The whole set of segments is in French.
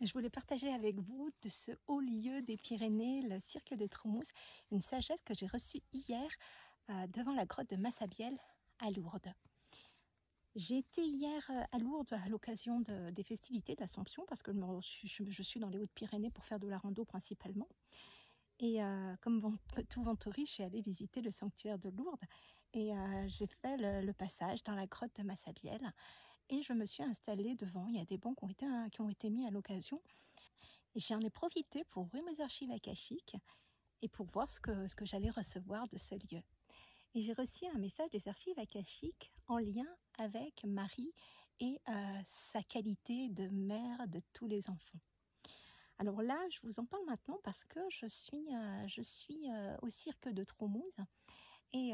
Je voulais partager avec vous de ce haut lieu des Pyrénées, le cirque de Troumouse, une sagesse que j'ai reçue hier devant la grotte de Massabielle à Lourdes. J'ai été hier à Lourdes à l'occasion des festivités de l'Assomption parce que je suis dans les Hautes-Pyrénées pour faire de la rando principalement. Et comme tout Ventouri, je suis allée visiter le sanctuaire de Lourdes et j'ai fait le passage dans la grotte de Massabielle et je me suis installée devant. Il y a des bancs qui ont été mis à l'occasion. Et j'en ai profité pour ouvrir mes archives akashiques et pour voir ce que j'allais recevoir de ce lieu. Et j'ai reçu un message des archives akashiques en lien avec Marie et sa qualité de mère de tous les enfants. Alors là, je vous en parle maintenant parce que je suis au cirque de Troumouse et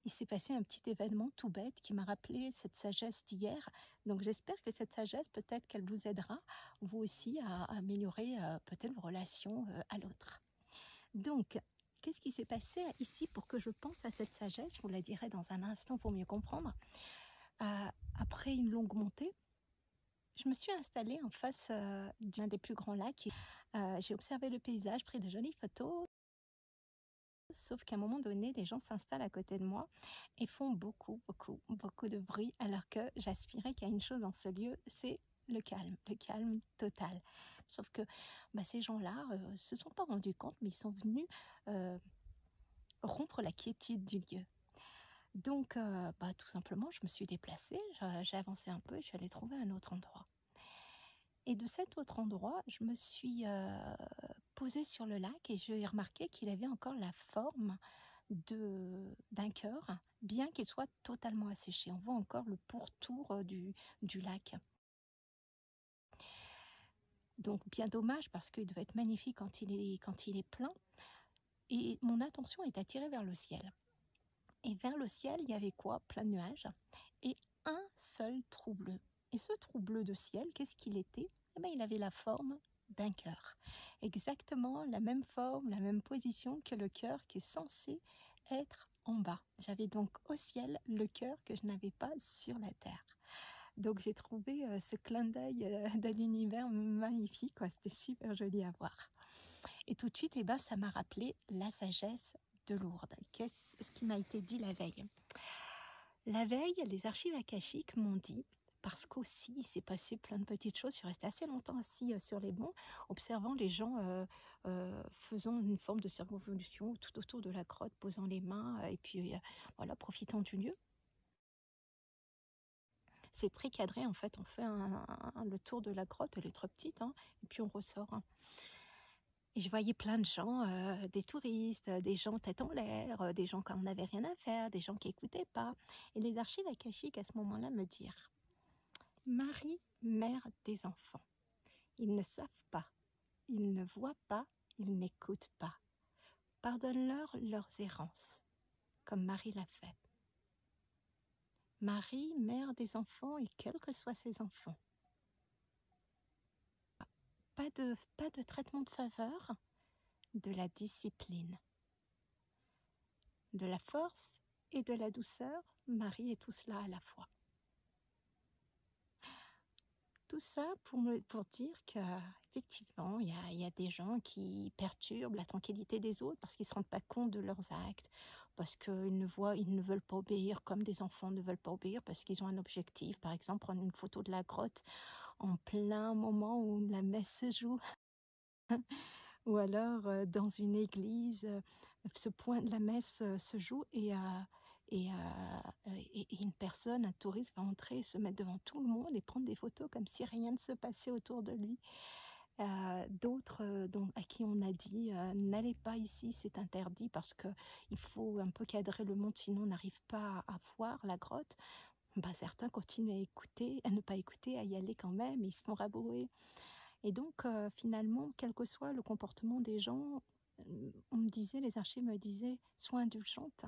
il s'est passé un petit événement tout bête qui m'a rappelé cette sagesse d'hier. Donc j'espère que cette sagesse, peut-être qu'elle vous aidera, vous aussi, à améliorer peut-être vos relations à l'autre. Donc, qu'est-ce qui s'est passé ici pour que je pense à cette sagesse? Je vous la dirai dans un instant pour mieux comprendre. Après une longue montée, je me suis installée en face d'un des plus grands lacs. J'ai observé le paysage, pris de jolies photos. Sauf qu'à un moment donné, des gens s'installent à côté de moi et font beaucoup de bruit, alors que j'aspirais qu'à une chose dans ce lieu, c'est le calme total. Sauf que ces gens-là se sont pas rendus compte, mais ils sont venus rompre la quiétude du lieu. Donc, tout simplement, je me suis déplacée, j'ai avancé un peu et je suis allée trouver un autre endroit. Et de cet autre endroit, je me suis posée sur le lac et j'ai remarqué qu'il avait encore la forme d'un cœur, bien qu'il soit totalement asséché. On voit encore le pourtour du lac. Donc bien dommage parce qu'il devait être magnifique quand il est plein. Et mon attention est attirée vers le ciel. Et vers le ciel, il y avait quoi? Plein de nuages et un seul trou bleu. Et ce trou bleu de ciel, qu'est-ce qu'il était? Il avait la forme d'un cœur. Exactement la même forme, la même position que le cœur qui est censé être en bas. J'avais donc au ciel le cœur que je n'avais pas sur la terre. Donc j'ai trouvé ce clin d'œil de l'univers magnifique. C'était super joli à voir. Et tout de suite, ça m'a rappelé la sagesse de Lourdes. Qu'est-ce qui m'a été dit la veille? La veille, les archives akashiques m'ont dit, parce qu'aussi il s'est passé plein de petites choses, je suis restée assez longtemps assis sur les bancs, observant les gens faisant une forme de circonvolution tout autour de la grotte, posant les mains et puis voilà, profitant du lieu. C'est très cadré en fait, on fait le tour de la grotte, elle est très petite, et puis on ressort. Et je voyais plein de gens, des touristes, des gens tête en l'air, des gens qui n'avaient rien à faire, des gens qui n'écoutaient pas. Et les archives akashiques à ce moment-là me dirent: Marie, mère des enfants, ils ne savent pas, ils ne voient pas, ils n'écoutent pas. Pardonne-leur leurs errances, comme Marie l'a fait. Marie, mère des enfants, et quels que soient ses enfants. Pas de traitement de faveur, de la discipline. De la force et de la douceur, Marie est tout cela à la fois. Tout ça pour dire qu'effectivement, il y a des gens qui perturbent la tranquillité des autres parce qu'ils ne se rendent pas compte de leurs actes, parce qu'ils ne veulent pas obéir comme des enfants ne veulent pas obéir, parce qu'ils ont un objectif. Par exemple, prendre une photo de la grotte en plein moment où la messe se joue. Ou alors dans une église, ce point de la messe se joue et une personne, un touriste va entrer, se mettre devant tout le monde et prendre des photos comme si rien ne se passait autour de lui. D'autres à qui on a dit n'allez pas ici, c'est interdit parce qu'il faut un peu cadrer le monde, sinon on n'arrive pas à voir la grotte. Certains continuent à ne pas écouter, à y aller quand même, et ils se font rabrouer. Et donc, finalement, quel que soit le comportement des gens, les archives me disaient, sois indulgente.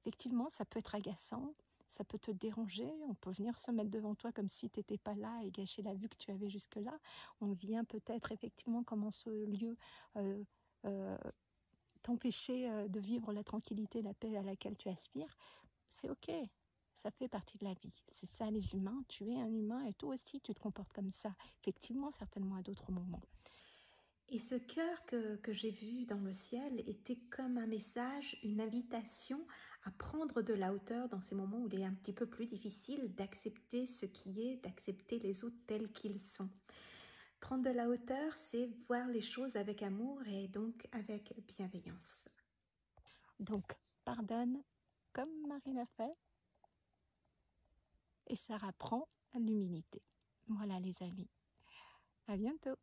Effectivement, ça peut être agaçant, ça peut te déranger, on peut venir se mettre devant toi comme si tu n'étais pas là et gâcher la vue que tu avais jusque-là. On vient peut-être effectivement, comme en ce lieu, t'empêcher de vivre la tranquillité, la paix à laquelle tu aspires. C'est ok, Ça fait partie de la vie. C'est ça les humains. Tu es un humain et toi aussi tu te comportes comme ça. Effectivement, certainement à d'autres moments. Et ce cœur que j'ai vu dans le ciel était comme un message, une invitation à prendre de la hauteur dans ces moments où il est un petit peu plus difficile d'accepter ce qui est, d'accepter les autres tels qu'ils sont. Prendre de la hauteur, c'est voir les choses avec amour et donc avec bienveillance. Donc, pardonne comme Marie l'a fait et ça apprend à l'humilité. Voilà les amis, à bientôt.